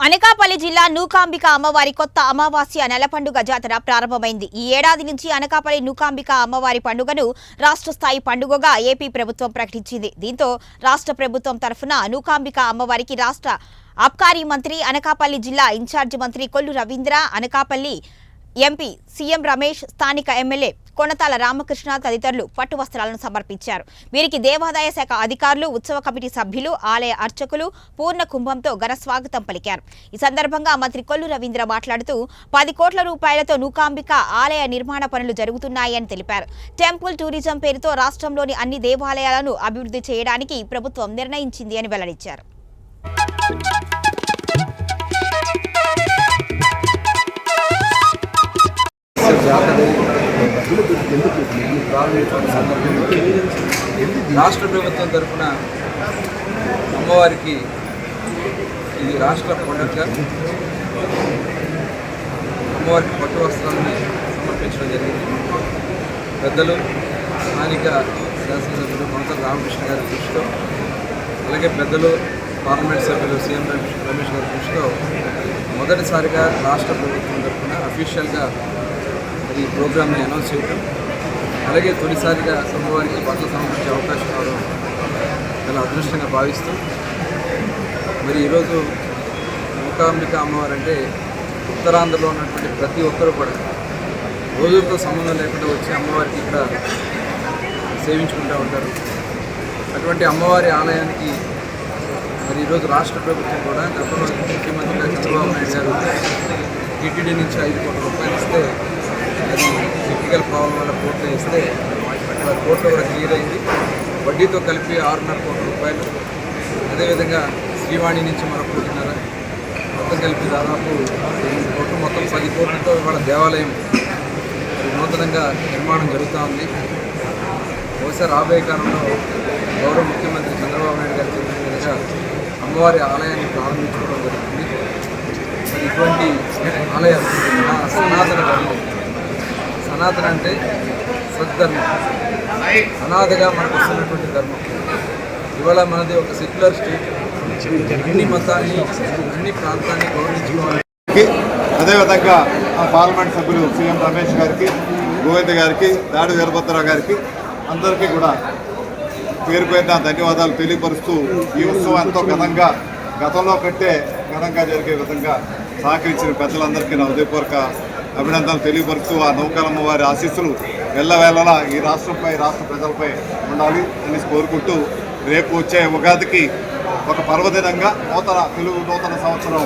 అనకాపల్లి జిల్లా నూకాంబిక అమ్మవారి కొత్త అమావాస్య నెల పండుగ జాతర ప్రారంభమైంది. ఈ ఏడాది నుంచి అనకాపల్లి నూకాంబిక అమ్మవారి పండుగను రాష్ట్ర స్థాయి పండుగగా ఏపీ ప్రభుత్వం ప్రకటించింది. దీంతో రాష్ట్ర ప్రభుత్వం తరఫున నూకాంబిక అమ్మవారికి రాష్ట్ర అబ్కారీ మంత్రి, అనకాపల్లి జిల్లా ఇన్ఛార్జి మంత్రి కొల్లు రవీంద్ర, అనకాపల్లి ఎంపీ సీఎం రమేష్, స్థానిక ఎమ్మెల్యే కొనతాల రామకృష్ణ తదితరులు పట్టు వస్త్రాలను సమర్పించారు. వీరికి దేవాదాయ శాఖ అధికారులు, ఉత్సవ కమిటీ సభ్యులు, ఆలయ అర్చకులు పూర్ణ కుంభంతో ఘన స్వాగతం పలికారు. ఈ సందర్భంగా మంత్రి కొల్లు రవీంద్ర మాట్లాడుతూ 10 కోట్ల రూపాయలతో నూకాంబిక ఆలయ నిర్మాణ పనులు జరుగుతున్నాయని తెలిపారు. టెంపుల్ టూరిజం పేరుతో రాష్ట్రంలోని అన్ని దేవాలయాలను అభివృద్ధి చేయడానికి ప్రభుత్వం నిర్ణయించింది అని వెల్లడించారు. రాష్ట్ర ప్రభుత్వం తరఫున అమ్మవారికి ఇది రాష్ట్ర పండుగ, అమ్మవారికి పట్టు వస్త్రాలను సమర్పించడం జరిగింది. పెద్దలు స్థానిక శాసనసభ్యులు కొనతాల రామకృష్ణ గారి కృషితో, అలాగే పెద్దలు పార్లమెంట్ సభ్యులు సీఎం రమేష్ గారి కృషితో మొదటిసారిగా రాష్ట్ర ప్రభుత్వం తరఫున అఫీషియల్గా ఈ ప్రోగ్రామ్ని అనౌన్స్ చేయడం, అలాగే తొలిసారిగా అమ్మవారికి బట్టలు సమర్పించే అవకాశం రావడం చాలా అదృష్టంగా భావిస్తూ, మరి ఈరోజు నూకాంబిక అమ్మవారు అంటే ఉత్తరాంధ్రలో ఉన్నటువంటి ప్రతి ఒక్కరూ కూడా రోజులతో సంబంధం లేకుండా వచ్చి అమ్మవారికి ఇక్కడ సేవించుకుంటూ ఉంటారు. అటువంటి అమ్మవారి ఆలయానికి మరి ఈరోజు రాష్ట్ర ప్రభుత్వం కూడా గతంలో ముఖ్యమంత్రిగా చంద్రబాబు నాయుడు గారు టీటీడీ నుంచి 5 కోట్ల రూపాయలు ఇస్తే, అది టెక్నికల్ ప్రాబ్లం వల్ల కోర్టులో ఇస్తే కోర్టులో కూడా క్లియర్ అయింది. వడ్డీతో కలిపి 6.5 కోట్ల రూపాయలు, అదేవిధంగా శ్రీవాణి నుంచి మరొక 1.5 కోట్ల మొత్తం కలిపి దాదాపు 8 కోట్లు, మొత్తం 10 కోట్లతో ఇవాళ దేవాలయం నూతనంగా నిర్మాణం జరుగుతూ ఉంది. బహుశా రాబోయే కాలంలో గౌరవ ముఖ్యమంత్రి చంద్రబాబు నాయుడు గారు చెప్పిన విధంగా అమ్మవారి ఆలయాన్ని ప్రారంభించుకోవడం జరుగుతుంది. మరి ఇటువంటి ఆలయాలు సనాతన ధర్మం, సనాతన అంటే సద్ధర్మం, అనాథగా మనకు వస్తున్నటువంటి ధర్మం. ఇవాళ మనది ఒక సెక్యులర్ స్టేట్, అన్ని మతాన్ని అన్ని ప్రాంతాన్ని గౌరవించుకోవాలి. అదేవిధంగా పార్లమెంట్ సభ్యులు సీఎం రమేష్ గారికి, గోవింద్ గారికి, దాడి వీరభద్రరావు గారికి అందరికీ కూడా పేరు పేరున ధన్యవాదాలు తెలియపరుస్తూ, ఈ ఉత్సవం ఎంతో గతంలో కంటే ఘనంగా జరిగే విధంగా సహకరించిన పెద్దలందరికీ నా హృదయపూర్వక అభినందనలు తెలియపరుస్తూ, ఆ నూకాలమ్మ వారి ఆశీస్సులు ఎల్లవేళలా ఈ రాష్ట్రంపై, రాష్ట్ర ప్రజలపై ఉండాలి అని కోరుకుంటూ, రేపు వచ్చే ఉగాదికి ఒక పర్వదినంగా నూతన సంవత్సరం